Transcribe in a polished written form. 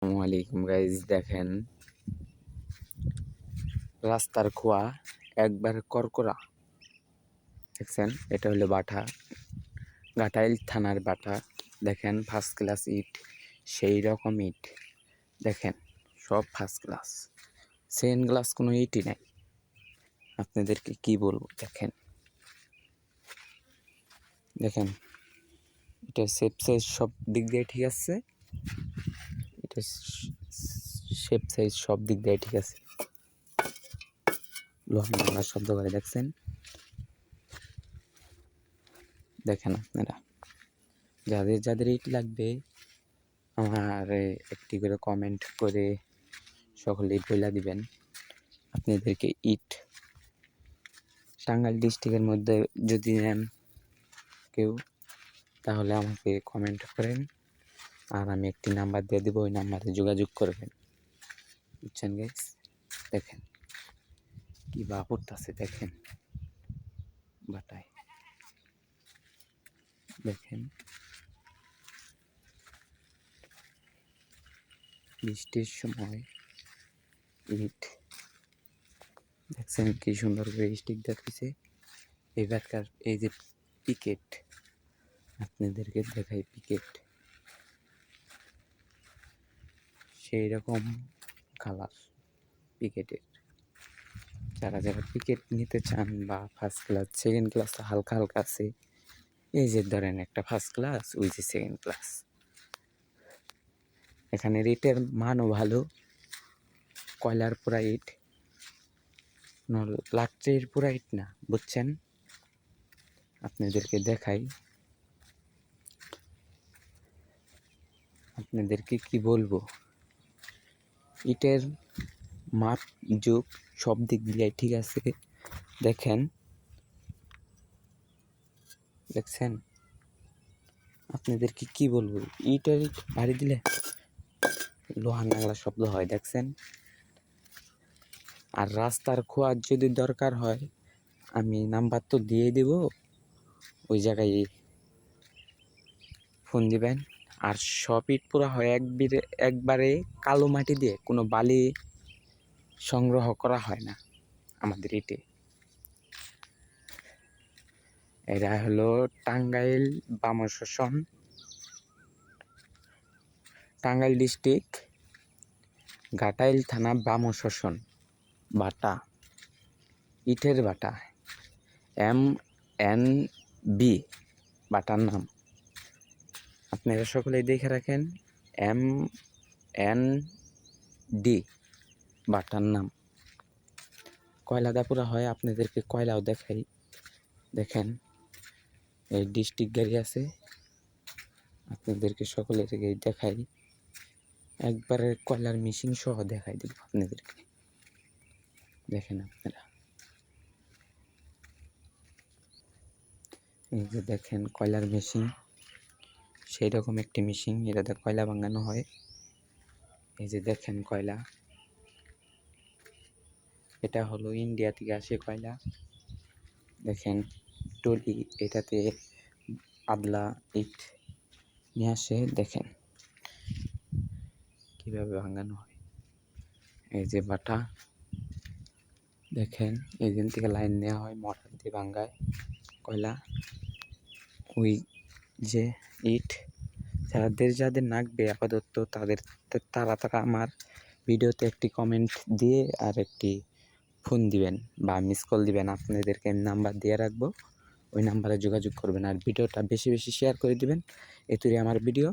আসসালামু আলাইকুম গাইজ, দেখেন রাস্তার খোয়া একবার করকরা। দেখছেন, এটা হলো বাটা, ঘাটাইল থানার বাটা। দেখেন ফার্স্ট ক্লাস ইট, সেই রকম ইট। দেখেন সব ফার্স্ট ক্লাস, সেকেন্ড ক্লাস কোনো ইটই নাই। আপনাদেরকে কি বলবো, দেখেন দেখেন এটা শেপ সাইজ সব দিক দিয়ে ঠিক আছে। এটা শেপ সাইজ সব দিক দিয়ে ঠিক আছে। লোহার শব্দ করে, দেখছেন। দেখেন আপনারা যাদের যাদের ইট লাগবে আমার একটি করে কমেন্ট করে সকলেই বলে দিবেন। আপনাদেরকে ইট টাঙ্গাইল ডিস্ট্রিক্টের মধ্যে যদি নেন কেউ, তাহলে আমাকে কমেন্ট করেন আর আমি একটি নাম্বার দিয়ে দেবো, ওই নাম্বারে যোগাযোগ করবেন, বুঝছেন গাইস। দেখেন কি বা করতেছে, দেখেন বাটায়, দেখেন বৃষ্টির সময় ইট, দেখছেন কি সুন্দর করে স্টিক দেখতেছে। এবারকার এই যে পিকেট, আপনাদেরকে দেখাই পিকেট, সেই রকম কালার পিকেটের। যারা যারা পিকেট নিতে চান বা ফার্স্ট ক্লাস সেকেন্ড ক্লাস হালকা হালকা আছে, এই যে ধরেন একটা ফার্স্ট ক্লাস, ওই যে সেকেন্ড ক্লাস। এখানে রেটের মানও ভালো, কয়লার পুরা ইট, লাকড়ির পুরা ইট না, বুঝছেন। আপনাদেরকে দেখাই, আপনাদেরকে কি বলবো, ইটের মাপ যুগ সব দিক দিয়ে ঠিক আছে। দেখেন, দেখছেন, আপনাদেরকে কি বলবো, ইটের ইট ভারী দিলে লোহার নাগলা শব্দ হয়, দেখছেন। আর রাস্তার খোয়ার যদি দরকার হয় আমি নাম্বার তো দিয়ে দেব, ওই জায়গায় ফোন দিবেন। আর সব ইট পুরা হয় একবারে কালো মাটি দিয়ে, কোনো বালি সংগ্রহ করা হয় না আমাদের ইটে। এরা হলো টাঙ্গাইল বামশাসন, টাঙ্গাইল ডিস্ট্রিক্ট, ঘাটাইল থানা বামশাসন বাটা, ইটের বাটা, MNB বাটার নাম। আপনারা সকলেই দেখে রাখেন, MND বাটার নাম। কয়লাদা পুরা হয়, আপনাদেরকে কয়লাও দেখাই। দেখেন এই ডিস্ট্রিক্ট গাড়ি আছে, আপনাদেরকে সকলের দেখাই, একবারে কয়লার মেশিন সহ দেখাই দেব আপনাদেরকে। দেখেন আপনারা, এই যে দেখেন কয়লার মেশিন, সেই রকম একটি মেশিন, এটাতে কয়লা ভাঙানো হয়। এই যে দেখেন কয়লা, এটা হলো ইন্ডিয়া থেকে আসে কয়লা। দেখেন টলি, এটাতে আদলা ইট নিয়ে আসে, দেখেন কিভাবে ভাঙানো হয়। এই যে বাটা, দেখেন এইদিন থেকে লাইন নেওয়া হয়, মোটর দিয়ে ভাঙায় কয়লা। ওই যে ইট, যাদের যাদের নাকবে আপাতত তারা আমার ভিডিওতে একটি কমেন্ট দিয়ে আর একটি ফোন দিবেন বা মিস কল দিবেন। আপনাদেরকে নাম্বার দিয়ে রাখবো, ওই নাম্বারে যোগাযোগ করবেন আর ভিডিওটা বেশি বেশি শেয়ার করে দিবেন। এতুই আমার ভিডিও।